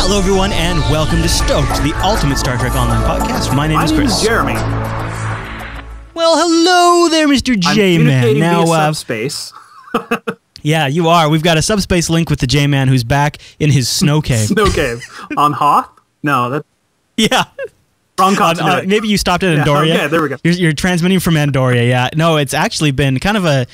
Hello, everyone, and welcome to Stoked, the ultimate Star Trek online podcast. My name is Chris. My name is Jeremy. Well, hello there, Mr. J-Man. Now, Subspace. Yeah, you are. We've got a Subspace link with the J-Man who's back in his snow cave. Snow cave. On Hoth? No, that's... Yeah. Wrong continent. Maybe you stopped at Andoria. Yeah, there we go. You're transmitting from Andoria, yeah. No, it's actually been kind of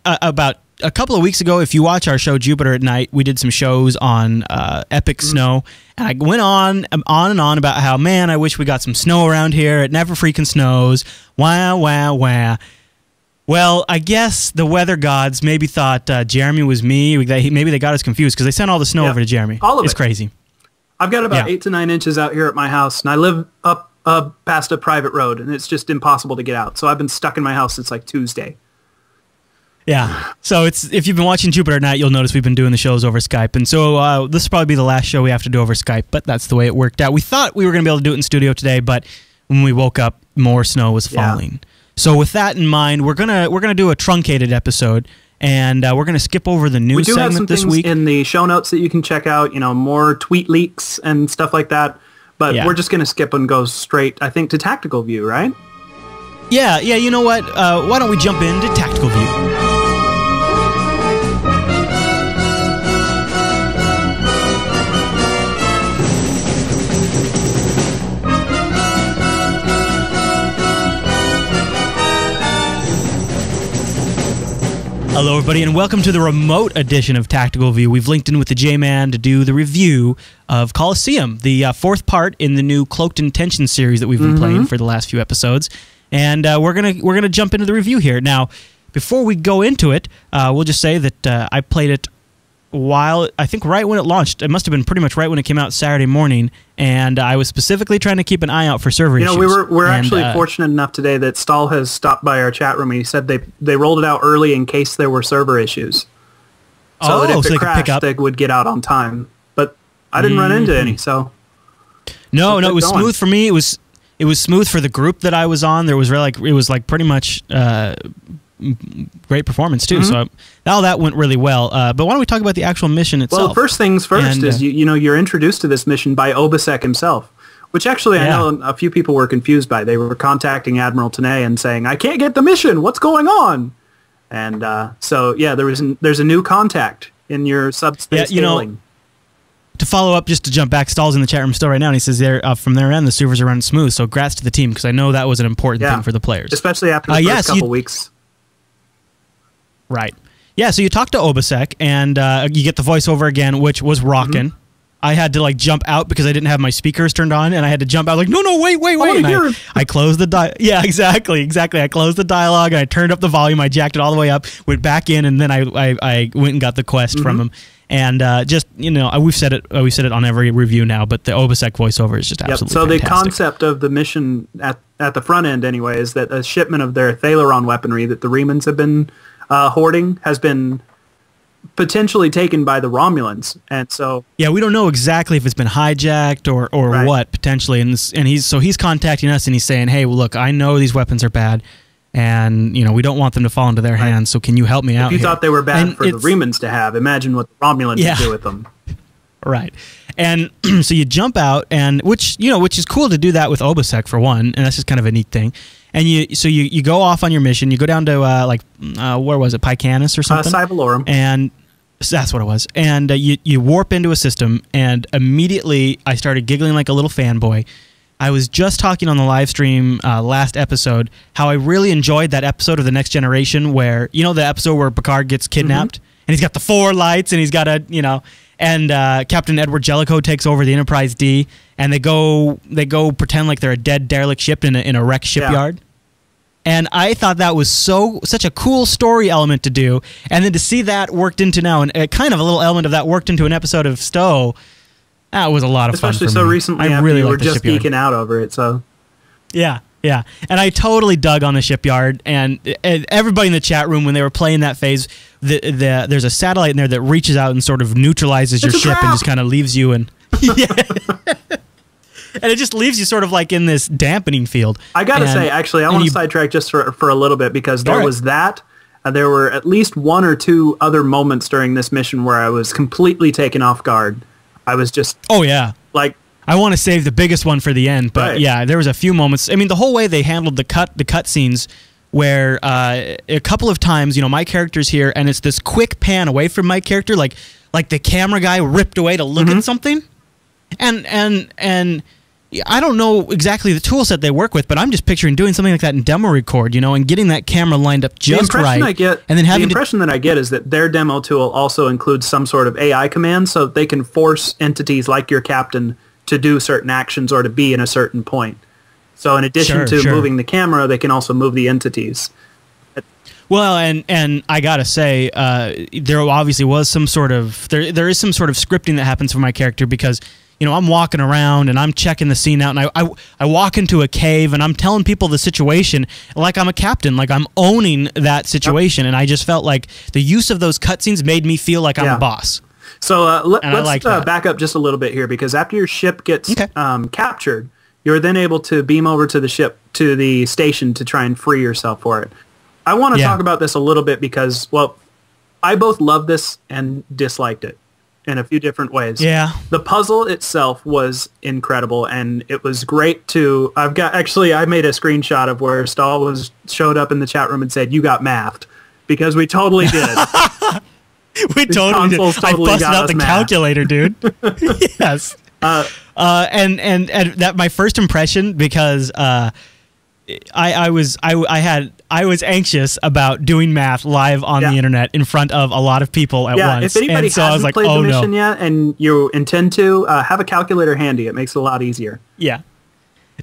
about a couple of weeks ago. If you watch our show Jupiter at Night, we did some shows on epic snow. And I went on and on about how, man, I wish we got some snow around here. It never freaking snows. Wah, wah, wah. Well, I guess the weather gods maybe thought Jeremy was me. Maybe they got us confused because they sent all the snow over to Jeremy. All of it's crazy. I've got about 8 to 9 inches out here at my house, and I live up past a private road, and it's just impossible to get out. So I've been stuck in my house since like Tuesday. Yeah. So if you've been watching Jupiter at Night, you'll notice we've been doing the shows over Skype. And so this will probably be the last show we have to do over Skype, but that's the way it worked out. We thought we were going to be able to do it in studio today, but when we woke up, more snow was falling. So with that in mind, we're gonna do a truncated episode, and we're gonna skip over the news segment this week. We do have some things in the show notes that you can check out. You know, more tweet leaks and stuff like that. But we're just gonna skip and go straight, I think, to Tactical View, right? Yeah. You know what? Why don't we jump into Tactical View? Hello, everybody, and welcome to the remote edition of Tactical View. We've linked in with the J-Man to do the review of Coliseum, the fourth part in the new Cloaked Intentions series that we've been playing for the last few episodes. And we're gonna jump into the review here. Now, before we go into it, we'll just say that I played it I think right when it launched. It must have been pretty much right when it came out Saturday morning, and I was specifically trying to keep an eye out for server issues. We're actually fortunate enough today that Stahl has stopped by our chat room, and he said they rolled it out early in case there were server issues. So that if it crashed, they would get out on time. But I didn't run into any, so... No, it was smooth for me. It was smooth for the group that I was on. It was pretty much... great performance too, so all that went really well. But why don't we talk about the actual mission itself? Well, first things first is you're introduced to this mission by Obasek himself, which actually I know a few people were confused by. They were contacting Admiral Tanay and saying, "I can't get the mission. What's going on?" And there's a new contact in your subspace hailing. To follow up, just to jump back, Stahl's in the chat room still right now, and he says from their end the servers are running smooth. So, congrats to the team, because I know that was an important thing for the players, especially after the first couple weeks. Right. Yeah, so you talk to Obasek, and you get the voiceover again, which was rockin'. I had to, jump out because I didn't have my speakers turned on, and I had to jump out no, wait. And I closed the Yeah, exactly. I closed the dialogue, and I turned up the volume, I jacked it all the way up, went back in, and then I went and got the quest from him. And we've said it on every review now, but the Obasek voiceover is just absolutely fantastic. The concept of the mission at the front end, anyway, is that a shipment of their Thalaron weaponry that the Remans have been hoarding has been potentially taken by the Romulans, and so we don't know exactly if it's been hijacked or what potentially, and he's contacting us and he's saying, hey, well, look, I know these weapons are bad, and we don't want them to fall into their hands, so can you help me out? If you thought they were bad for the Remans to have, imagine what the Romulans would do with them. Right. And so you jump out, and which is cool to do that with Obasek for one, and that's just kind of a neat thing. And you go off on your mission. You go down to where was it, Pycanis or something? Cybalorum. And that's what it was. And you warp into a system, and immediately I started giggling like a little fanboy. I was just talking on the live stream last episode how I really enjoyed that episode of The Next Generation where, the episode where Picard gets kidnapped, and he's got the 4 lights, and he's got and Captain Edward Jellicoe takes over the Enterprise D, and they go pretend like they're a dead derelict ship in a wrecked shipyard. And I thought that was such a cool story element to do, and then to see that worked into now, and kind of a little element of that worked into an episode of STO, that was a lot of fun for me. Especially so recently after you were just geeking out over it, so... Yeah. And I totally dug on the shipyard, and everybody in the chat room, when they were playing that phase, there's a satellite in there that reaches out and sort of neutralizes your ship and just kind of leaves you in... And it just leaves you sort of like in this dampening field. I got to say, actually, I want to sidetrack just for a little bit, because there was that. There were at least 1 or 2 other moments during this mission where I was completely taken off guard. I was just oh yeah, like, I want to save the biggest one for the end, but yeah, there was a few moments. I mean, the whole way they handled the cut scenes, where a couple of times, you know, my character's here, and it's this quick pan away from my character, like the camera guy ripped away to look at something, and I don't know exactly the tool set they work with, but I'm just picturing doing something like that in demo record, you know, and getting that camera lined up just right. And then having the impression that I get is that their demo tool also includes some sort of AI command, so they can force entities like your captain to do certain actions or to be in a certain point. So in addition to moving the camera, they can also move the entities. Well, and I gotta say, there obviously was some sort of there is some sort of scripting that happens for my character, because, you know, I'm walking around and I'm checking the scene out, and I walk into a cave and I'm telling people the situation like I'm a captain, like I'm owning that situation, and I just felt like the use of those cutscenes made me feel like I'm a boss. So let's back up just a little bit here, because after your ship gets captured, you're then able to beam over to the station to try and free yourself for it. I want to talk about this a little bit because, well, I both loved this and disliked it in a few different ways. Yeah. The puzzle itself was incredible, and it was great to... I made a screenshot of where Stahl showed up in the chat room and said, "You got mathed," because we totally did. We totally did. I busted out the calculator, dude. Yes. And that my first impression, because I was anxious about doing math live on the internet in front of a lot at once. If anybody hasn't played the mission yet and you intend to, have a calculator handy. It makes it a lot easier. Yeah.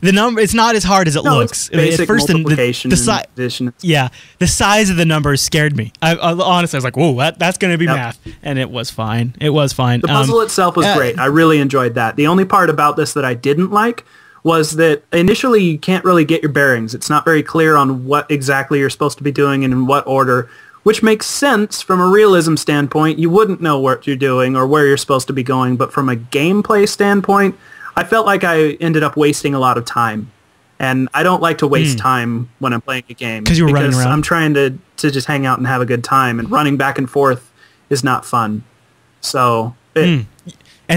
The number, it's not as hard as it looks. It's basic multiplication and addition. Yeah, the size of the numbers scared me. I honestly was like, "Whoa, that's going to be math," and it was fine. It was fine. The puzzle itself was great. I really enjoyed that. The only part about this that I didn't like was that initially you can't really get your bearings. It's not very clear on what exactly you're supposed to be doing and in what order, which makes sense from a realism standpoint. You wouldn't know what you're doing or where you're supposed to be going, but from a gameplay standpoint, I felt like I ended up wasting a lot of time. And I don't like to waste time when I'm playing a game. Because running around? I'm trying to just hang out and have a good time, and running back and forth is not fun. So... And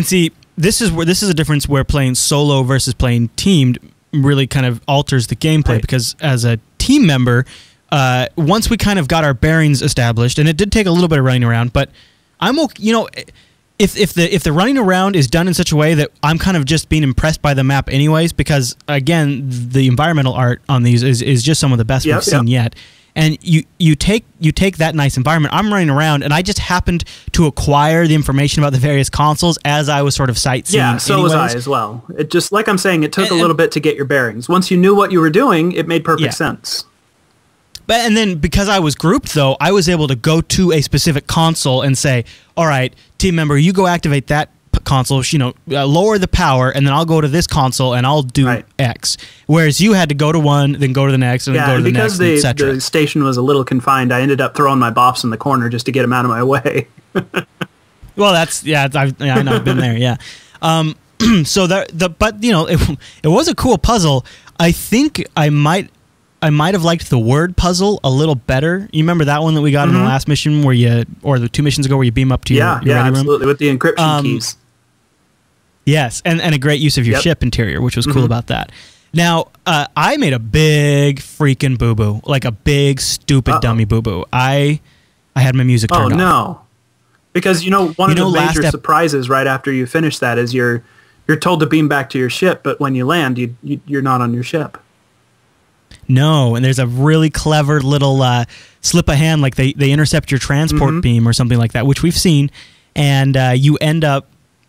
see, this is a difference where playing solo versus playing teamed really kind of alters the gameplay, because as a team member, once we kind of got our bearings established, and it did take a little bit of running around, but I'm okay, you know... If the running around is done in such a way that I'm kind of just being impressed by the map anyways, because again the environmental art on these is just some of the best we've seen yet, and you take that nice environment. I'm running around and I just happened to acquire the information about the various consoles as I was sort of sightseeing. Yeah, so was I as well. It just, like I'm saying, it took a little bit to get your bearings. Once you knew what you were doing, it made perfect sense. But and then because I was grouped, though, I was able to go to a specific console and say, "All right, team member, you go activate that console. You know, lower the power, and then I'll go to this console and I'll do X." Whereas you had to go to one, then go to the next, and then go to the next, because etc. the station was a little confined, I ended up throwing my bops in the corner just to get them out of my way. Well, that's I've been there. Yeah. So but you know, it was a cool puzzle. I think I might have liked the word puzzle a little better. You remember that one that we got in the last mission or the 2 missions ago, where you beam up to your ready room? Absolutely, with the encryption keys. Yes, and a great use of your ship interior, which was cool about that. Now, I made a big freaking boo-boo, like a big, stupid dummy boo-boo. I had my music turned off. Oh, no. Because, one of the major surprises right after you finish that is you're told to beam back to your ship, but when you land, you're not on your ship. No, and there's a really clever little slip of hand, like they intercept your transport beam or something like that, which we've seen, and you end up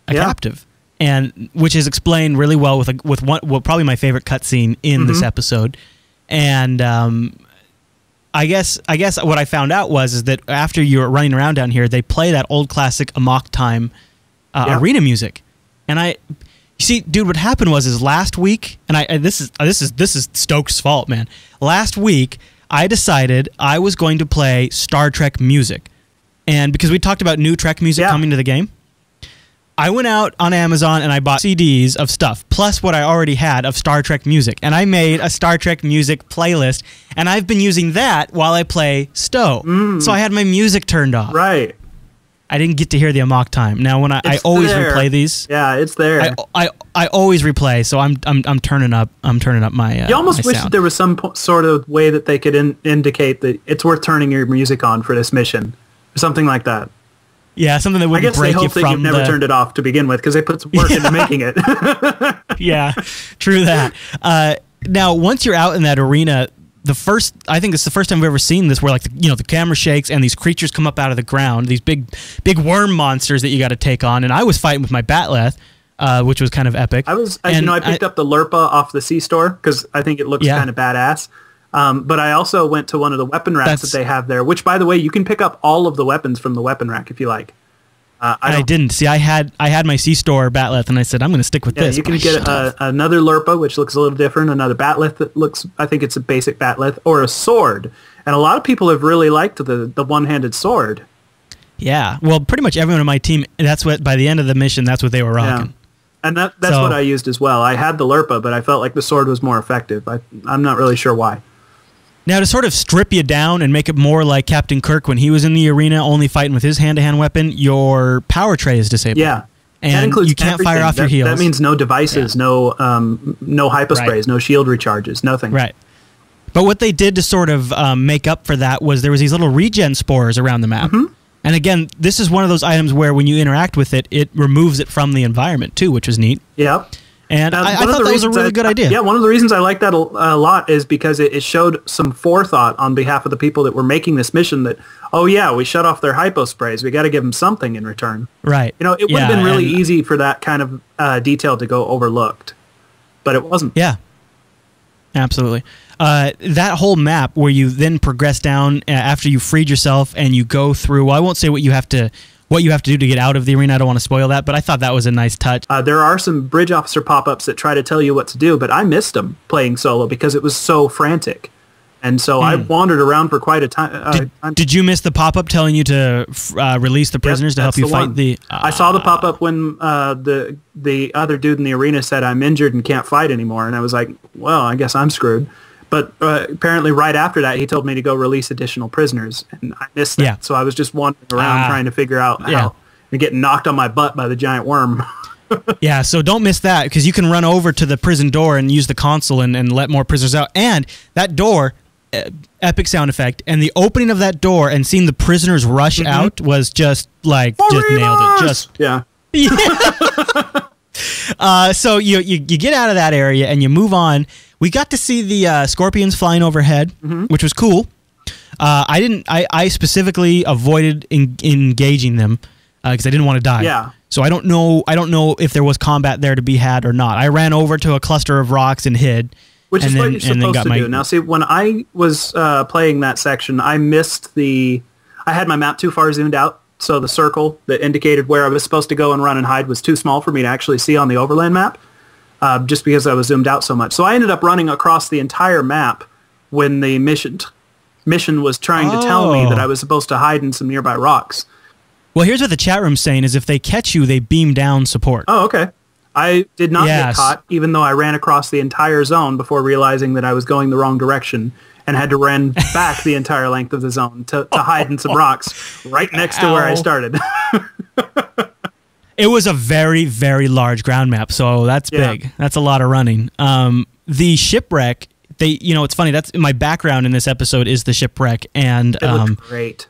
a captive, and which is explained really well with probably my favorite cutscene in this episode. And I guess what I found out is that after you're running around down here, they play that old classic Amok Time arena music, and you see, dude, what happened was last week, and this is STOked's fault, man. Last week, I decided I was going to play Star Trek music, and because we talked about new Trek music coming to the game, I went out on Amazon and I bought CDs of stuff, plus what I already had of Star Trek music, and I made a Star Trek music playlist, and I've been using that while I play STO. So I had my music turned off. Right. I didn't get to hear the unlock time. Now, when I always replay these, yeah, it's there. I always replay, so I'm turning up my. You almost wish sound. that there was some sort of way that they could indicate that it's worth turning your music on for this mission, or something like that. Yeah, something that wouldn't break you from. I guess they hope that you've never turned it off to begin with, because they put some work into making it. Yeah, true that. Now, once you're out in that arena, I think it's the first time we've ever seen this, where like the camera shakes and these creatures come up out of the ground, these big worm monsters that you got to take on. And I was fighting with my Batleth, which was kind of epic. I picked up the Lurpa off the C-store because I think it looks kind of badass. But I also went to one of the weapon racks that they have there, which, by the way, you can pick up all of the weapons from the weapon rack if you like. I didn't. See, I had my C-store Batleth, and I said, I'm going to stick with this. You can get another Lurpa, which looks a little different, another Batleth that looks, I think it's a basic Batleth, or a sword. And a lot of people have really liked the one-handed sword. Yeah. Well, pretty much everyone on my team, by the end of the mission, that's what they were rocking. Yeah. And that's what I used as well. I had the Lurpa, but I felt like the sword was more effective. I'm not really sure why. Now, to sort of strip you down and make it more like Captain Kirk when he was in the arena, only fighting with his hand-to-hand weapon, your power tray is disabled. Yeah. And you can't fire off your heals. That means no devices, no hyposprays, no shield recharges, nothing. Right. But what they did to sort of make up for that was there was these little regen spores around the map. Mm-hmm. And again, this is one of those items where when you interact with it, it removes it from the environment too, which was neat. Yeah. And I thought that was a really good idea. Yeah, one of the reasons I like that a lot is because it showed some forethought on behalf of the people that were making this mission that, oh yeah, we shut off their hypo sprays. We got to give them something in return. Right. It would have been really easy for that kind of detail to go overlooked, but it wasn't. Yeah. Absolutely. That whole map where you then progress down after you freed yourself and you go through, well, I won't say what you have to do to get out of the arena. I don't want to spoil that, but I thought that was a nice touch. There are some bridge officer pop-ups that try to tell you what to do, but I missed them playing solo because it was so frantic. And so I wandered around for quite a time. Did you miss the pop-up telling you to release the prisoners to help you fight the... I saw the pop-up when the other dude in the arena said, I'm injured and can't fight anymore. And I was like, well, I guess I'm screwed. But apparently right after that, he told me to go release additional prisoners. And I missed that. Yeah. So I was just wandering around trying to figure out how and getting knocked on my butt by the giant worm. Yeah, so don't miss that, because you can run over to the prison door and use the console and let more prisoners out. And that door, epic sound effect, and the opening of that door and seeing the prisoners rush out was just like, just nailed it. Just yeah. So you get out of that area and you move on. We got to see the scorpions flying overhead, which was cool. I specifically avoided engaging them because I didn't want to die. Yeah. So I don't know if there was combat there to be had or not. I ran over to a cluster of rocks and hid. Which is what you're supposed to do. Now, see, when I was playing that section, I missed I had my map too far zoomed out, so the circle that indicated where I was supposed to go and run and hide was too small for me to actually see on the overland map, just because I was zoomed out so much. So I ended up running across the entire map when the mission was trying to tell me that I was supposed to hide in some nearby rocks. Well, here's what the chat room's saying, is if they catch you, they beam down support. Oh, okay. I did not get caught, even though I ran across the entire zone before realizing that I was going the wrong direction and had to run back the entire length of the zone to hide in some rocks right next to where I started. It was a very, very large ground map, so that's big. That's a lot of running. The shipwreck, it's funny, that's my background in this episode is the shipwreck, and it looked great.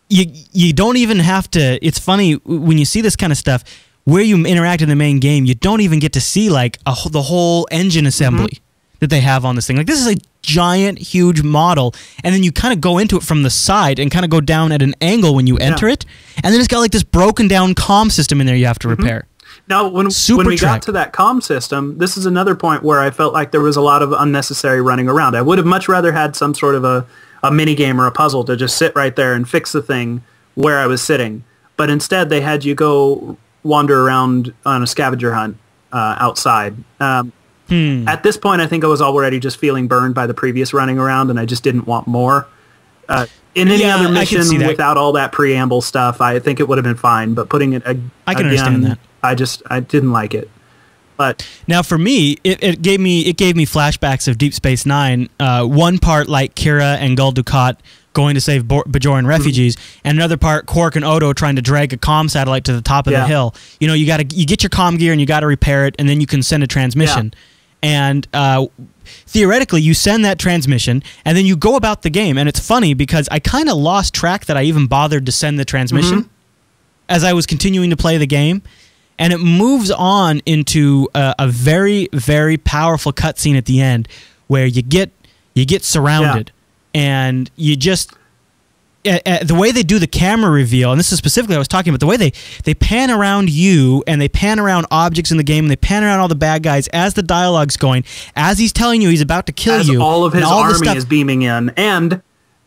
You don't even have to. It's funny when you see this kind of stuff where you interact in the main game. You don't even get to see like the whole engine assembly that they have on this thing. Like, this is a giant, huge model, and then you kind of go into it from the side and kind of go down at an angle when you enter it, and then it's got like this broken down comm system in there you have to repair. Now, when we got to that comm system, this is another point where I felt like there was a lot of unnecessary running around. I would have much rather had some sort of a mini game or a puzzle to just sit right there and fix the thing where I was sitting. But instead, they had you go wander around on a scavenger hunt outside. At this point, I think I was already just feeling burned by the previous running around, and I just didn't want more. In any other mission without all that preamble stuff, I think it would have been fine. But putting it understand that. I didn't like it. But now for me, it gave me flashbacks of Deep Space Nine. One part like Kira and Gul Dukat going to save Bajoran refugees, and another part, Quark and Odo trying to drag a comm satellite to the top of the hill. You know, you get your comm gear and you got to repair it, and then you can send a transmission. And theoretically, you send that transmission, and then you go about the game. And it's funny because I kind of lost track that I even bothered to send the transmission as I was continuing to play the game. And it moves on into a very, very powerful cutscene at the end where you get surrounded. And you just the way they do the camera reveal, and this is specifically I was talking about, the way they pan around you and they pan around objects in the game and they pan around all the bad guys as the dialogue's going, as he's telling you he's about to kill you. All of his army is beaming in, and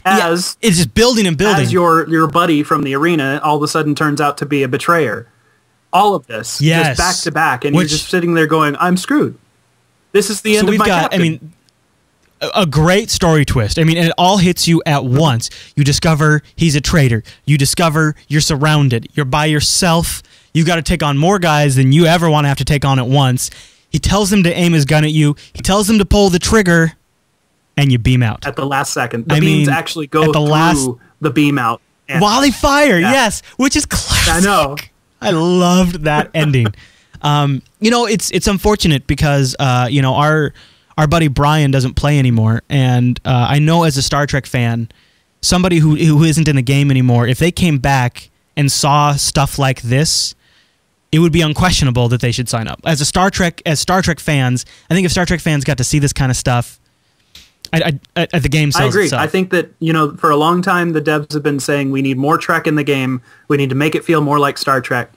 as it's just building and building. As your buddy from the arena all of a sudden turns out to be a betrayer. All of this just back to back, and you're just sitting there going, "I'm screwed. This is the end of my captain." I mean, a great story twist. I mean, and it all hits you at once. You discover he's a traitor. You discover you're surrounded. You're by yourself. You got to take on more guys than you ever want to have to take on at once. He tells them to aim his gun at you. He tells them to pull the trigger, and you beam out. At the last second. The beams actually go through the beam out. While they fire, yes, which is classic. I know. I loved that ending. You know, it's unfortunate because, you know, our buddy Brian doesn't play anymore, and I know as a Star Trek fan, somebody who isn't in the game anymore, if they came back and saw stuff like this, it would be unquestionable that they should sign up. As Star Trek fans, I think if Star Trek fans got to see this kind of stuff, the game sells I agree. itself. I think that, you know, for a long time the devs have been saying we need more Trek in the game. We need to make it feel more like Star Trek.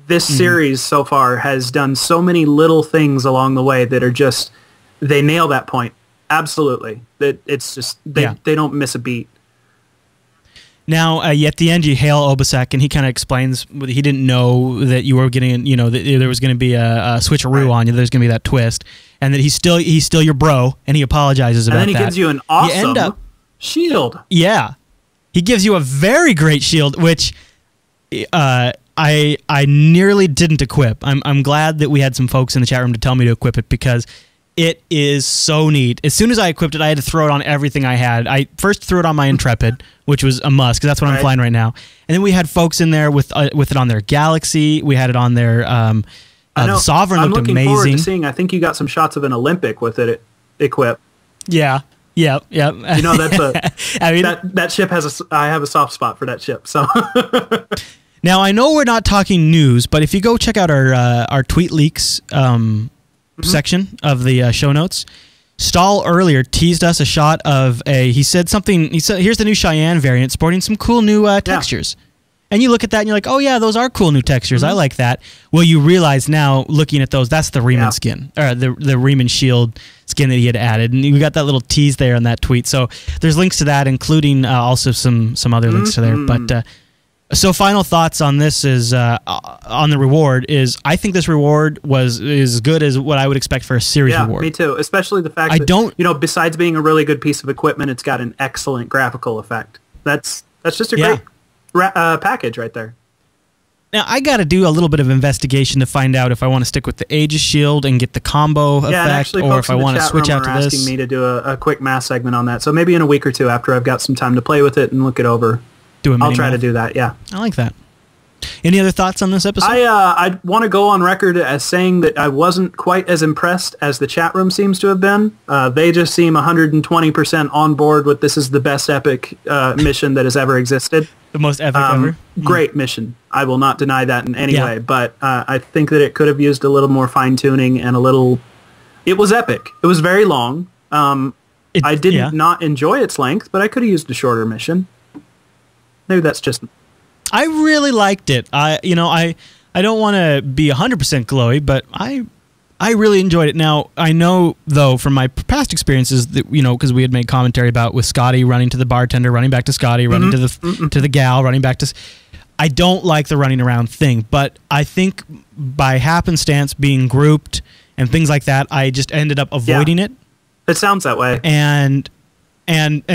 This series so far has done so many little things along the way that are just... They nail that point. Absolutely. That it's just they don't miss a beat. Now, at the end, you hail Obasek, and he kind of explains he didn't know that you were getting, you know, that there was going to be a switcheroo on you. There's going to be that twist, and that he's still your bro, and he apologizes about that. And then he gives you an awesome shield. Yeah, he gives you a very great shield, which I nearly didn't equip. I'm glad that we had some folks in the chat room to tell me to equip it because it is so neat. As soon as I equipped it, I had to throw it on everything I had. I first threw it on my Intrepid, which was a must because that's what I'm flying right now. And then we had folks in there with it on their Galaxy. We had it on their the Sovereign looked amazing. I'm looking forward to seeing. I think you got some shots of an Olympic with it equipped. Yeah. Yeah. You know, that's I mean, that ship has I have a soft spot for that ship. So. Now I know we're not talking news, but if you go check out our tweet leaks section of the show notes, Stahl earlier teased us a shot of he said here's the new Cheyenne variant sporting some cool new textures. And you look at that and you're like, oh yeah, those are cool new textures. I like that. Well, you realize now looking at those, that's the Riemann skin, or the Riemann shield skin that he had added. And we got that little tease there on that tweet. So there's links to that, including also some other links to there. But so final thoughts on this is on the reward is I think this reward is as good as what I would expect for a series reward. Yeah, me too. Especially the fact that, you know, besides being a really good piece of equipment, it's got an excellent graphical effect. That's just a great package right there. Now, I got to do a little bit of investigation to find out if I want to stick with the Aegis shield and get the combo effect, or if I want to switch out to this. Asking me to do a quick mass segment on that. So maybe in a week or two after I've got some time to play with it and look it over. I'll try to do that, yeah. I like that. Any other thoughts on this episode? I want to go on record as saying that I wasn't quite as impressed as the chat room seems to have been. They just seem 120% on board with this is the best epic mission that has ever existed. The most epic ever? Great mission. I will not deny that in any way, but I think that it could have used a little more fine-tuning and a little... It was epic. It was very long. I did not enjoy its length, but I could have used a shorter mission. Maybe that's just... I really liked it. I don't want to be 100% glowy, but I really enjoyed it. Now, I know, though, from my past experiences, that, you know, because we had made commentary about with Scotty running to the bartender, running back to Scotty, running to the gal, running back to... I don't like the running around thing, but I think by happenstance being grouped and things like that, I just ended up avoiding it. It sounds that way. And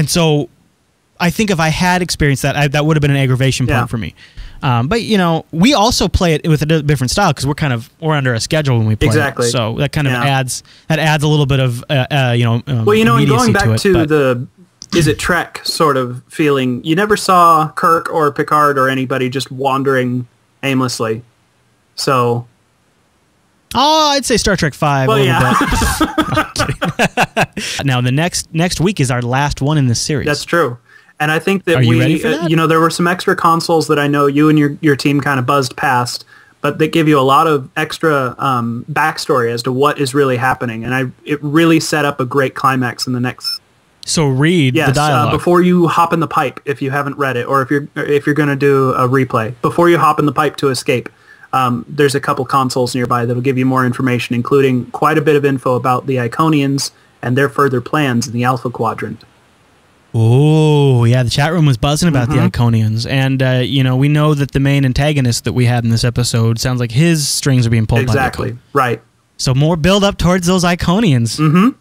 so... I think if I had experienced that, that would have been an aggravation point for me. But, you know, we also play it with a different style because we're under a schedule when we play it. So that kind of adds a little bit of, well, you know, and going back to is it Trek sort of feeling. You never saw Kirk or Picard or anybody just wandering aimlessly. So... Oh, I'd say Star Trek 5 a little bit. Now, the next week is our last one in this series. That's true. And I think that Are you ready for that? There were some extra consoles that I know you and your team kind of buzzed past, but they give you a lot of extra backstory as to what is really happening. And it really set up a great climax in the next... So read the dialogue. Before you hop in the pipe, if you haven't read it, or if you're going to do a replay, before you hop in the pipe to escape, there's a couple consoles nearby that'll give you more information, including quite a bit of info about the Iconians and their further plans in the Alpha Quadrant. Oh, yeah, the chat room was buzzing about the Iconians. And, we know that the main antagonist that we had in this episode sounds like his strings are being pulled by Exactly, right. So more build up towards those Iconians.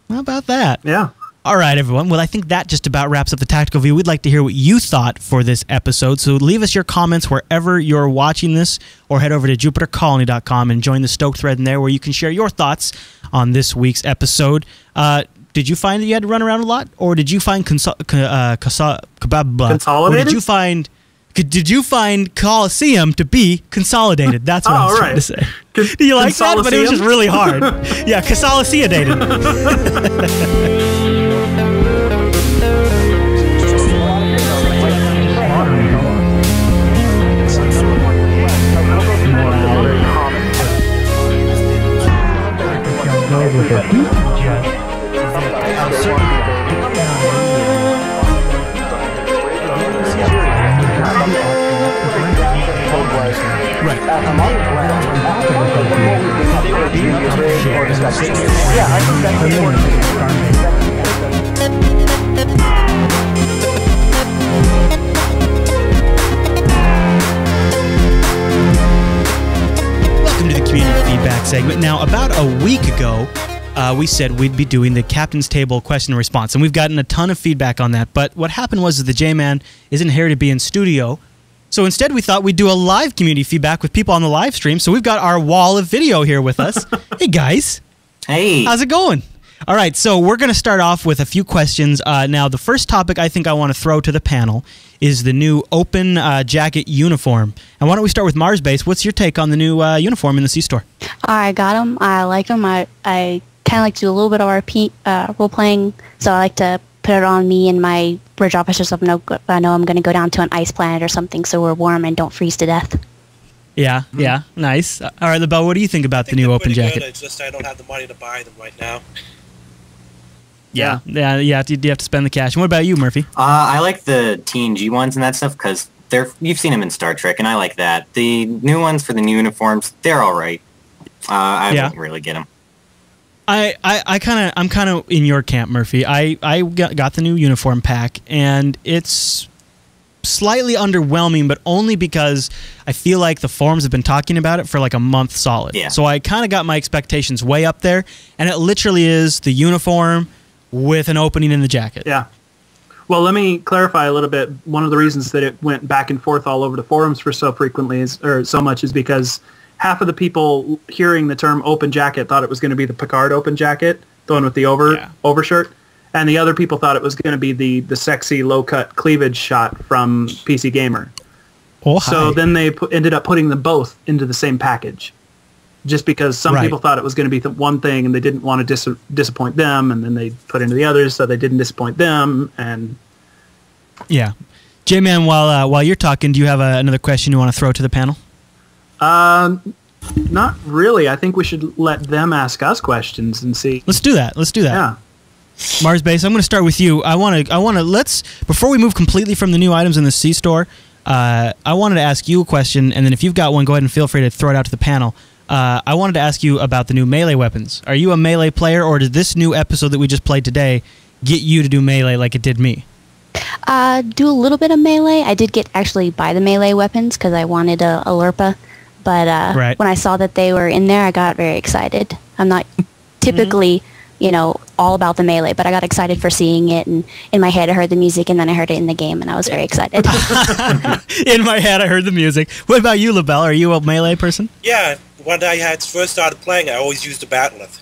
How about that? Yeah. All right, everyone. Well, I think that just about wraps up the Tactical View. We'd like to hear what you thought for this episode, so leave us your comments wherever you're watching this, or head over to jupitercolony.com and join the STOked thread in there where you can share your thoughts on this week's episode. Did you find that you had to run around a lot, or did you find Consolidated? Or did you find Coliseum to be consolidated? That's what I was trying to say. Do you like that? But it was just really hard. Yeah, consolidated. Welcome to the community feedback segment. Now, about a week ago, we said we'd be doing the Captain's Table question and response, and we've gotten a ton of feedback on that. But what happened was that the J-Man isn't here to be in studio, so instead we thought we'd do a live community feedback with people on the live stream. So we've got our wall of video here with us. Hey, guys. Hey. How's it going? All right, so we're going to start off with a few questions. Now, the first topic I think I want to throw to the panel is the new open jacket uniform. And why don't we start with Mars Base? What's your take on the new uniform in the C-Store? I got them. I like them. I kind of like to do a little bit of RP role-playing, so I like to put it on me and my bridge officers so I know I'm going to go down to an ice planet or something so we're warm and don't freeze to death. Yeah, yeah, nice. All right, LaBelle, what do you think about the new open jacket? Good. It's just I don't have the money to buy them right now. Yeah. You have to spend the cash. And what about you, Murphy? I like the TNG ones and that stuff because you've seen them in Star Trek, and I like that. The new ones for the new uniforms, they're all right. I wouldn't really get them. I'm kind of in your camp, Murphy. I got the new uniform pack, and it's slightly underwhelming, but only because I feel like the forums have been talking about it for like a month solid. Yeah. So I kind of got my expectations way up there, and it literally is the uniform with an opening in the jacket. Yeah. Well, let me clarify a little bit. One of the reasons that it went back and forth all over the forums for so much is because half of the people hearing the term open jacket thought it was going to be the Picard open jacket, the one with the overshirt, and the other people thought it was going to be the sexy low-cut cleavage shot from PC Gamer. Oh, so then they ended up putting them both into the same package, just because some people thought it was going to be the one thing and they didn't want to disappoint them, and then they put into the others so they didn't disappoint them. And yeah, J-Man, while you're talking, do you have another question you want to throw to the panel? Not really. I think we should let them ask us questions and see. Let's do that. Yeah. Mars Base, I'm going to start with you. I want to before we move completely from the new items in the C-Store, I wanted to ask you a question, and then if you've got one, go ahead and feel free to throw it out to the panel. I wanted to ask you about the new melee weapons. Are you a melee player, or did this new episode that we just played today get you to do melee like it did me? Do a little bit of melee. I did actually buy the melee weapons because I wanted a Lurpa, but when I saw that they were in there, I got very excited. I'm not typically, all about the melee, but I got excited for seeing it, and in my head I heard the music, and then I heard it in the game, and I was very excited. In my head I heard the music. What about you, LaBelle? Are you a melee person? Yeah, when I had first started playing, I always used the bat'leth.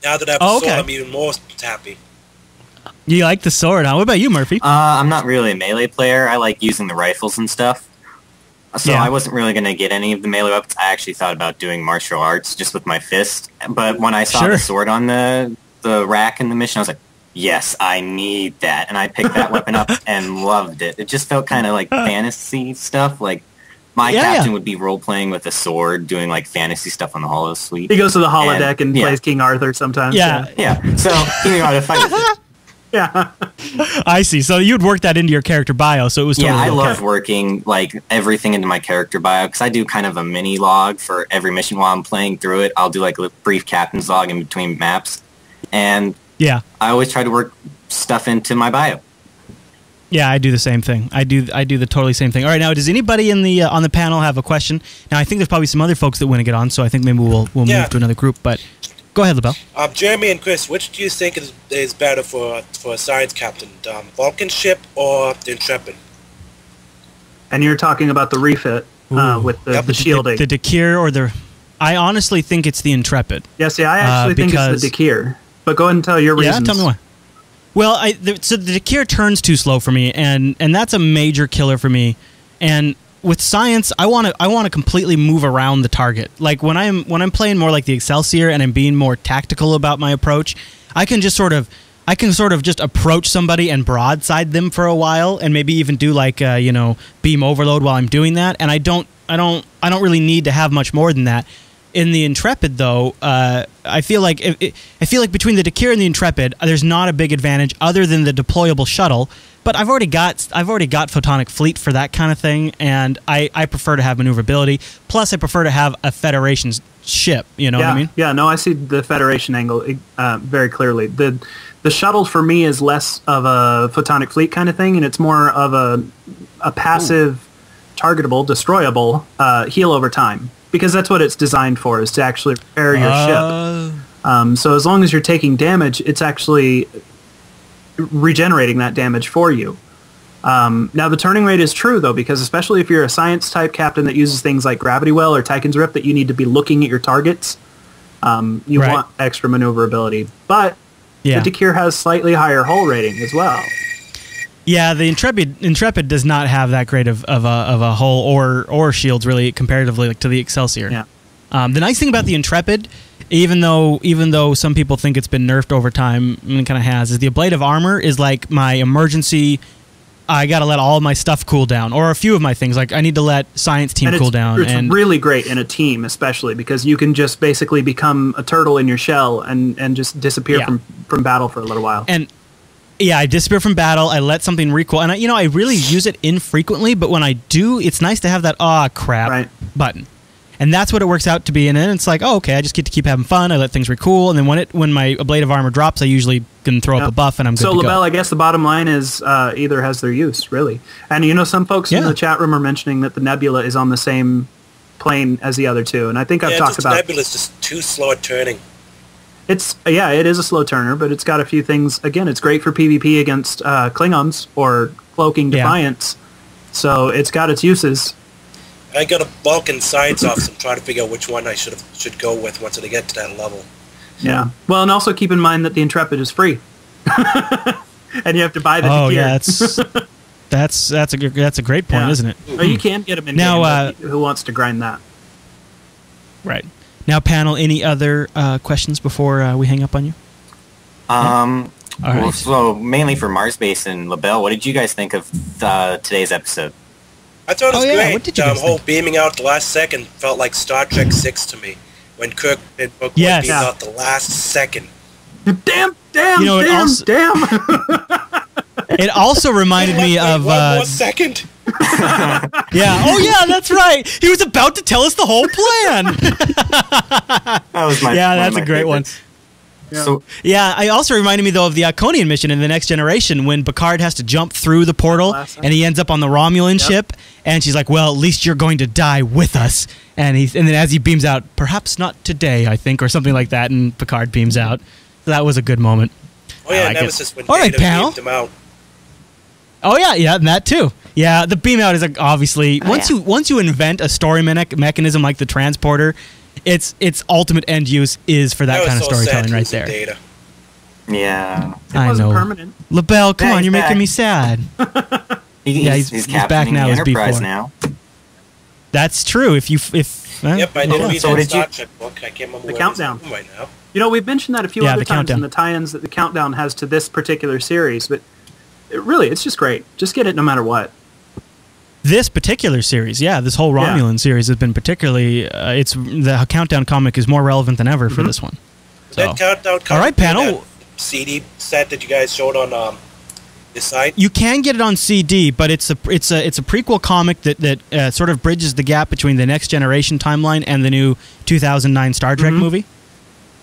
Now that I've I'm even more happy. You like the sword, huh? What about you, Murphy? I'm not really a melee player. I like using the rifles and stuff. So I wasn't really going to get any of the melee weapons. I actually thought about doing martial arts just with my fist. But when I saw the sword on the rack in the mission, I was like, yes, I need that. And I picked that weapon up and loved it. It just felt kind of like fantasy stuff. Like, my captain would be role-playing with a sword, doing like fantasy stuff on the holo suite. He goes to the holodeck and plays King Arthur sometimes. Yeah. So he knew how to fight with it. Yeah. I see. So you'd work that into your character bio, so it was totally I love working like everything into my character bio, because I do kind of a mini log for every mission while I'm playing through it. I'll do like a brief captain's log in between maps. And I always try to work stuff into my bio. Yeah, I do the same thing. I do the totally same thing. All right, now does anybody in the on the panel have a question? Now I think there's probably some other folks that want to get on, so I think maybe we'll move to another group. But go ahead, LaBelle. Jeremy and Chris, which do you think is better for a science captain, Vulcan ship or the Intrepid? And you're talking about the refit with the shielding. The Dakir or the... I honestly think it's the Intrepid. Yeah, see, I actually think it's the Dakir. But go ahead and tell your reasons. Yeah, tell me why. Well, so the Dakir turns too slow for me, and that's a major killer for me. And with science, I want to completely move around the target. Like when I'm playing more like the Excelsior and I'm being more tactical about my approach, I can sort of just approach somebody and broadside them for a while, and maybe even do like beam overload while I'm doing that. And I don't really need to have much more than that. In the Intrepid, though, I feel like between the Dakir and the Intrepid, there's not a big advantage other than the deployable shuttle. But I've already got Photonic Fleet for that kind of thing, and I prefer to have maneuverability. Plus, I prefer to have a Federation ship. You know what I mean? Yeah. No, I see the Federation angle very clearly. The shuttle for me is less of a Photonic Fleet kind of thing, and it's more of a passive, targetable, destroyable heal over time. Because that's what it's designed for, is to actually repair your ship. So as long as you're taking damage, it's actually regenerating that damage for you. Now the turning rate is true, though, because especially if you're a science-type captain that uses things like Gravity Well or Tychon's Rip, that you need to be looking at your targets, you want extra maneuverability. But the Dakir has slightly higher hull rating as well. Yeah, the Intrepid does not have that great of a hull or shields really comparatively to the Excelsior. Yeah. The nice thing about the Intrepid, even though some people think it's been nerfed over time, and it kind of has, is the ablative armor is like my emergency. I got to let all my stuff cool down, or a few of my things. Like I need to let science team cool down. It's really great in a team, especially because you can just basically become a turtle in your shell and just disappear from battle for a little while. And yeah, I disappear from battle. I let something recoil, and I really use it infrequently. But when I do, it's nice to have that crap button, and that's what it works out to be. And then it's like, okay, I just get to keep having fun. I let things recool, and then when my ablative armor drops, I usually can throw up a buff, and I'm good to go. So LaBelle, I guess the bottom line is either has their use really, and some folks in the chat room are mentioning that the Nebula is on the same plane as the other two, and I think I've talked about Nebula is just too slow at turning. It is a slow turner, but it's got a few things. Again, it's great for PvP against Klingons or cloaking Defiance. So it's got its uses. I got a Vulcan science officer. I'm trying to figure out which one I should go with once I get to that level. Yeah. Well, and also keep in mind that the Intrepid is free, and you have to buy the Dakir. Yeah, that's a great point, isn't it? Well, you can get them in now. Who wants to grind that? Right. Now, panel, any other questions before we hang up on you? All right. Well, so mainly for Marsbase and LaBelle, what did you guys think of today's episode? I thought it was great. What did you guys think? Beaming out the last second felt like Star Trek 6 to me. When Kirk and Book beamed out the last second. Damn! It also reminded me of... one more second. Yeah. Oh, yeah, that's right. He was about to tell us the whole plan. That was my that's a great one. Yeah. So, it also reminded me, though, of the Iconian mission in The Next Generation when Picard has to jump through the portal and he ends up on the Romulan ship, and she's like, well, at least you're going to die with us. And then as he beams out, perhaps not today, I think, or something like that, and Picard beams out. So that was a good moment. Oh, yeah, Nemesis when Data beamed him out. Oh, yeah, and that too. Yeah, the beam out is obviously, once you invent a story mechanism like the transporter, its ultimate end use is for that kind of storytelling right there. Data. Yeah. I know. Permanent. LaBelle, come on, you're making me sad. He's back now as before. Now. That's true. Yep, I did read that Star Trek book. I can't remember the countdown right now. You know, we've mentioned that a few other times in the tie-ins that the countdown has to this particular series, but it's just great. Just get it no matter what. This particular series, this whole Romulan series has been particularly. The countdown comic is more relevant than ever for this one. So. That countdown comic. All right, panel. CD set that you guys showed on this site. You can get it on CD, but it's a prequel comic that sort of bridges the gap between the Next Generation timeline and the new 2009 Star Trek movie,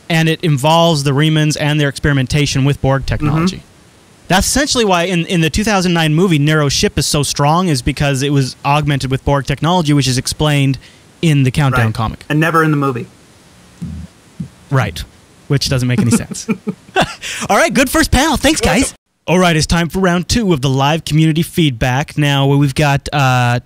and it involves the Remans and their experimentation with Borg technology. That's essentially why in the 2009 movie, Nero's ship is so strong, is because it was augmented with Borg technology, which is explained in the Countdown comic. And never in the movie. Right. Which doesn't make any sense. All right, good first panel. Thanks, guys. All right, it's time for round 2 of the live community feedback. Now, we've got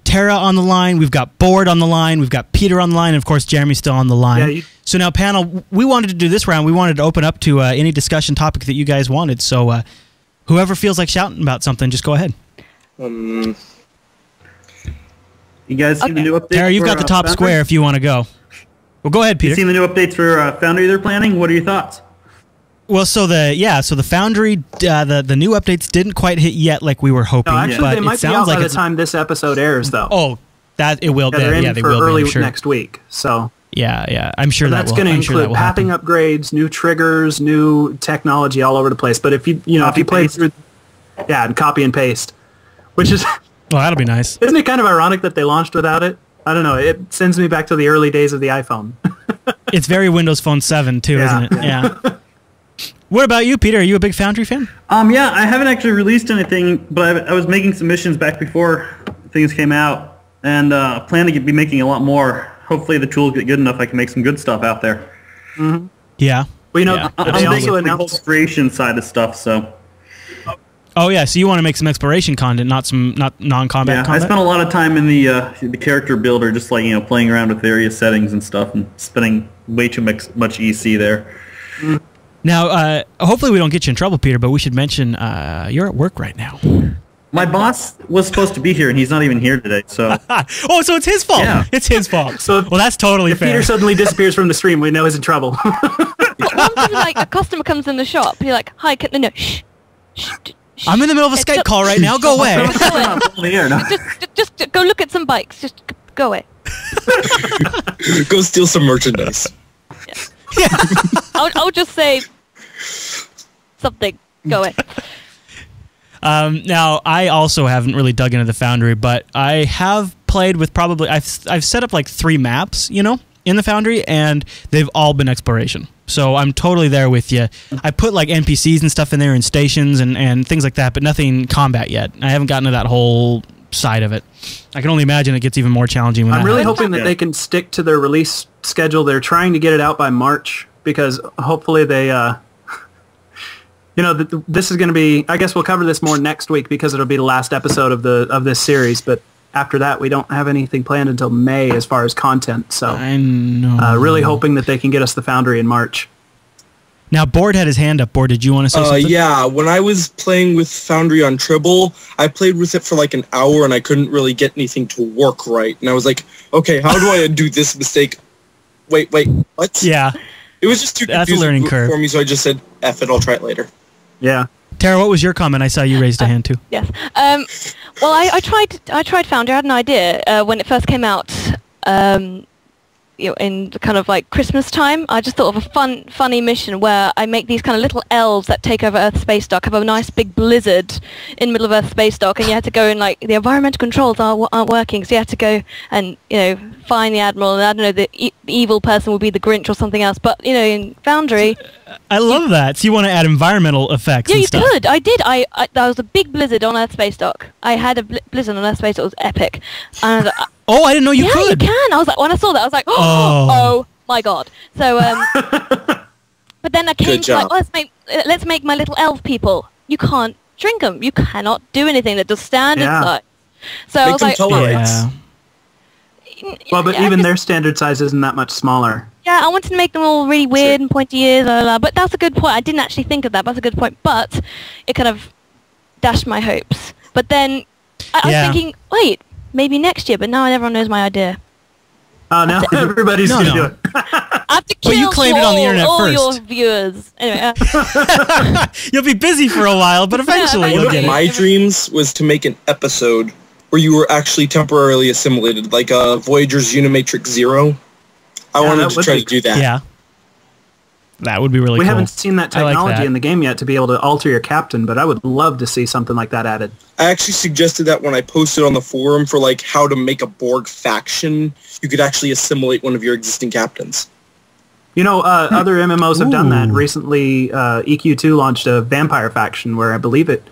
Tara on the line, we've got Board on the line, we've got Peter on the line, and of course, Jeremy's still on the line. So now, panel, we wanted to do this round. We wanted to open up to any discussion topic that you guys wanted. So whoever feels like shouting about something, just go ahead. You guys see the new updates? Tara, you've got the top square if you want to go. Well, go ahead, Peter. You seen the new updates for Foundry they're planning? What are your thoughts? Well, so the Foundry, the new updates didn't quite hit yet like we were hoping. No, actually, they might be out by the time this episode airs, though. Oh, that it will. They're in they for will early be, sure. next week. So yeah, I'm sure that's going to include pathing upgrades, new triggers, new technology all over the place. But if you play through, and copy and paste, which is well, that'll be nice. Isn't it kind of ironic that they launched without it? I don't know. It sends me back to the early days of the iPhone. It's very Windows Phone 7 too, isn't it? Yeah. What about you, Peter? Are you a big Foundry fan? Yeah, I haven't actually released anything, but I was making submissions back before things came out, and plan to be making a lot more. Hopefully the tools get good enough I can make some good stuff out there. Yeah. Well, they also announced the creation side of stuff, so... Oh yeah, so you want to make some exploration content, not non-combat content? I spent a lot of time in the character builder, just playing around with various settings and stuff, and spending way too much EC there. Now, hopefully we don't get you in trouble, Peter, but we should mention you're at work right now. My boss was supposed to be here, and he's not even here today. So. Oh, so it's his fault. Yeah. It's his fault. Well, that's totally fair. If Peter suddenly disappears from the stream, we know he's in trouble. One time, a customer comes in the shop, you're like, "Hi, no, shh." I'm in the middle of a Skype call right now. Go away. Just go look at some bikes. Just go away. Go steal some merchandise. Yeah. I'll just say something. Go away. Now, I also haven't really dug into the Foundry, but I have played with I've set up like 3 maps, in the Foundry, and they've all been exploration. So I'm totally there with you. I put like NPCs and stuff in there and stations and things like that, but nothing combat yet. I haven't gotten to that whole side of it. I can only imagine it gets even more challenging when I'm really hoping that they can stick to their release schedule. They're trying to get it out by March because hopefully they, this is going to be, I guess we'll cover this more next week because it'll be the last episode of this series, but after that, we don't have anything planned until May as far as content. So I know. Really hoping that they can get us the Foundry in March. Now, Board had his hand up. Board, did you want to say something? Yeah, when I was playing with Foundry on Tribble, I played with it for like an hour and I couldn't really get anything to work right. And I was like, okay, how do I undo this mistake? Wait, what? Yeah. It was just too confusing for me, so I just said, F it, I'll try it later. Yeah. Tara, what was your comment? I saw you raised a hand too. Yes. Well, I tried Foundry. I had an idea when it first came out. In kind of like Christmas time, I just thought of a funny mission where I make these kind of little elves that take over Earth space dock, have a nice big blizzard in the middle of Earth space dock, and you had to go and like the environmental controls aren't working, so you had to go and find the admiral, and I don't know, the evil person would be the Grinch or something else. But in Foundry, I love that. So you want to add environmental effects? Yeah, and you stuff. could. I did. There was a big blizzard on Earth space dock. I had a blizzard on Earth space. It was epic. And oh, I didn't know you could. Yeah, you can. I was like, when I saw that, I was like, oh my god. So, but then I came to like, let's make my little elf people. You can't shrink them. You cannot do anything. They're just standard size. So I was like, Well, but even their standard size isn't that much smaller. Yeah, I wanted to make them all really weird and pointy ears, but that's a good point. I didn't actually think of that. That's a good point. But it kind of dashed my hopes. But then I was thinking, wait, maybe next year. But now everyone knows my idea. Oh, now everybody's going to do it. I have to kill you claimed it on the internet all first. your viewers. Anyway. You'll be busy for a while, but eventually you'll get it. My dreams was to make an episode where you were actually temporarily assimilated, like Voyager's Unimatrix Zero. I wanted to try to do that. Yeah. That would be really cool. We haven't seen that technology in the game yet to be able to alter your captain, but I would love to see something like that added. I actually suggested that when I posted on the forum for like how to make a Borg faction, you could actually assimilate one of your existing captains. You know, other MMOs have done that. Recently, EQ2 launched a vampire faction where I believe it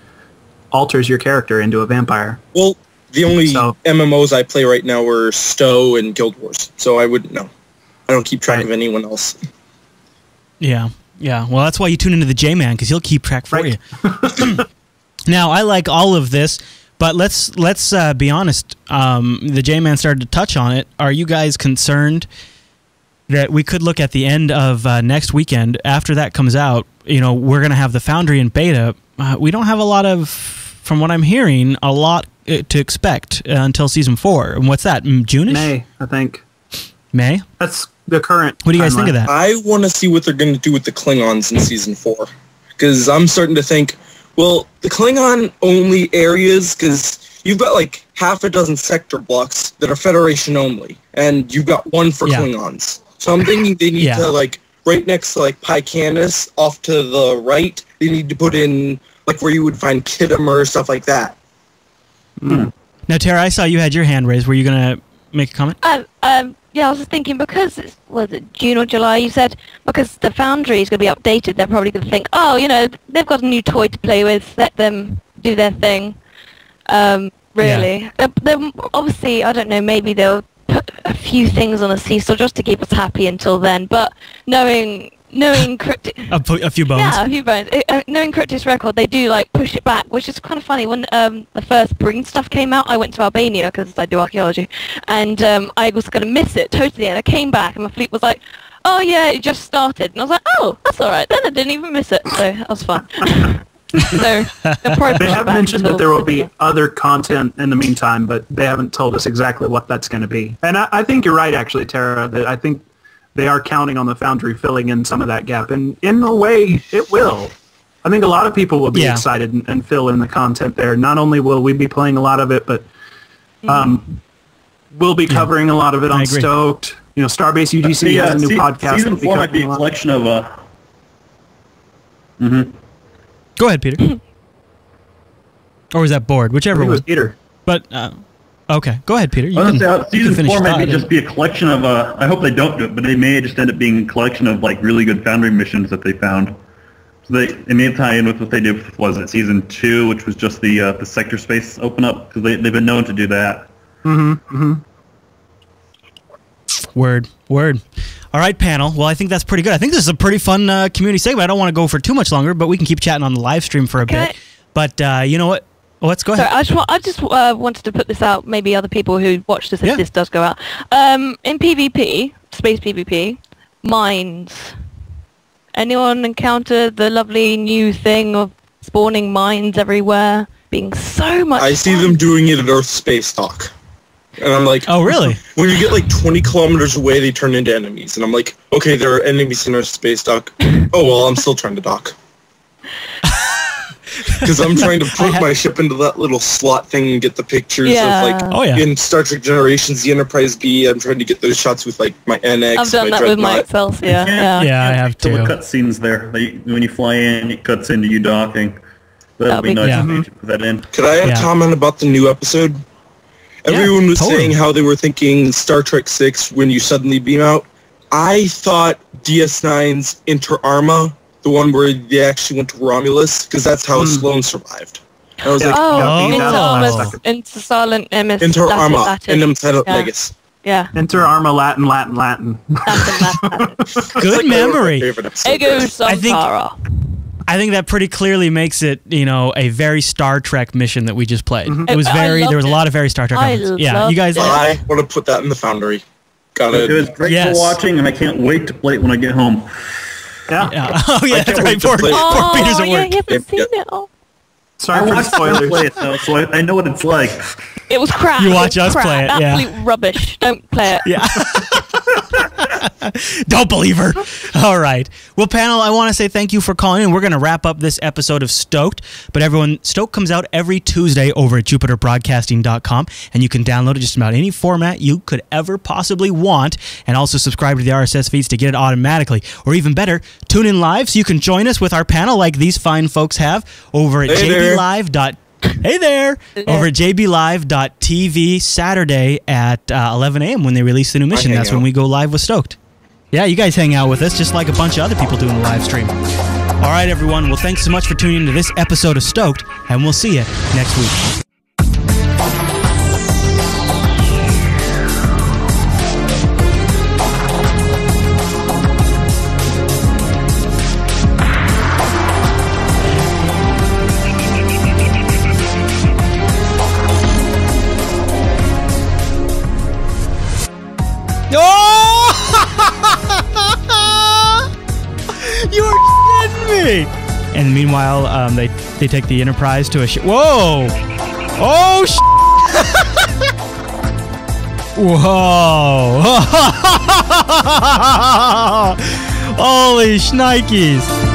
alters your character into a vampire. Well, the only MMOs I play right now are STO and Guild Wars, so I wouldn't know. I don't keep track of anyone else. Yeah. Well, that's why you tune into the J-Man, because he'll keep track for you. Now, I like all of this, but let's be honest. The J-Man started to touch on it. Are you guys concerned that we could look at the end of next weekend, after that comes out, we're going to have the Foundry in beta. We don't have a lot of, from what I'm hearing, a lot to expect until Season 4. And what's that, June-ish? May, I think. May? That's the current What do you guys think of that? I want to see what they're going to do with the Klingons in Season 4. Because I'm starting to think, well, the Klingon-only areas, because you've got like half a dozen sector blocks that are Federation only, and you've got one for Klingons. So I'm thinking they need to, like, right next to, like, Pycanis, off to the right, they need to put in, like, where you would find Khitomer or stuff like that. Now, Tara, I saw you had your hand raised. Were you going to make a comment? Yeah, I was just thinking, because was it June or July, you said, because the Foundry is going to be updated, they're probably going to think, oh, they've got a new toy to play with, let them do their thing. Really. They're obviously, I don't know, maybe they'll put a few things on a seesaw just to keep us happy until then, but knowing Cryptic... a few bones. Yeah, a few bones. Knowing Cryptic's record, they do, like, push it back, which is kind of funny. When the first Breen stuff came out, I went to Albania, because I do archaeology, and I was going to miss it totally, and I came back, and my fleet was like, oh, yeah, it just started. And I was like, oh, that's all right. Then I didn't even miss it, so that was fun. So, they have mentioned that there will be other content in the meantime, but they haven't told us exactly what that's going to be. And I think you're right, actually, Tara, that I think they are counting on the Foundry filling in some of that gap. And in a way, it will. I think a lot of people will be excited and fill in the content there. Not only will we be playing a lot of it, but we'll be covering a lot of it on STOked. Starbase UGC has a new podcast. Season 4 might be a collection of... Go ahead, Peter. Or was that Board? Whichever one. It was Peter. But... okay, go ahead, Peter. Season 4 may just be a collection of, I hope they don't do it, but they may just end up being a collection of, like, really good Foundry missions that they found. So they may tie in with what they did, Season 2, which was just the sector space open up, because they've been known to do that. Word. All right, panel. Well, I think that's pretty good. I think this is a pretty fun community segment. I don't want to go for too much longer, but we can keep chatting on the live stream for a bit. But you know what? Let's go ahead. Sorry, I just wanted to put this out. Maybe other people who watch this, if this does go out. In PvP, space PvP, mines. Anyone encounter the lovely new thing of spawning mines everywhere? Being so much I see them doing it at Earth Space Dock. And I'm like... Oh, really? When you get like 20 kilometers away, they turn into enemies. And I'm like, okay, there are enemies in Earth Space Dock. Oh, well, I'm still trying to dock. Because I'm trying to put my ship into that little slot thing and get the pictures of, like, in Star Trek Generations, the Enterprise B, I'm trying to get those shots with, like, my NX, I've done that with my Excelsior, Yeah, I have too. The cutscenes there. When you fly in, it cuts into you docking. That'll be nice to put that in. Could I have a comment about the new episode? Everyone was saying how they were thinking Star Trek 6 when you suddenly beam out. I thought DS9's Inter Arma, the one where they actually went to Romulus, because that's how Sloane survived. I was like, Inter Silent MS. Inter Arma, Indem Silent Negus. Yeah. Inter Arma, Latin. Good memory. Ego Samsara. I think that pretty clearly makes it, a very Star Trek mission that we just played. It was there was a lot of very Star Trek elements. Yeah, you guys... I want to put that in the Foundry. It was great for watching, and I can't wait to play it when I get home. Yeah. Oh, yeah, that's right. Poor Peter's at work. You haven't seen it. Sorry for spoilers. Play it, though, so I know what it's like. It was crap. You watch us play it, Absolute rubbish. Don't play it. Yeah. Don't believe her. All right. Well, panel, I want to say thank you for calling in. We're going to wrap up this episode of Stoked. But everyone, Stoked comes out every Tuesday over at JupiterBroadcasting.com, and you can download it just about any format you could ever possibly want, and also subscribe to the RSS feeds to get it automatically. Or even better, tune in live so you can join us with our panel like these fine folks have over at jblive.com. Hey there! Over at jblive.tv Saturday at 11 a.m. when they release the new mission. That's when we go live with Stoked. Yeah, you guys hang out with us just like a bunch of other people do in the live stream. All right, everyone. Well, thanks so much for tuning into this episode of Stoked, and we'll see you next week. Oh! You're kidding me! And meanwhile, they take the Enterprise to a ship. Whoa! Oh! Whoa! Holy shnikes!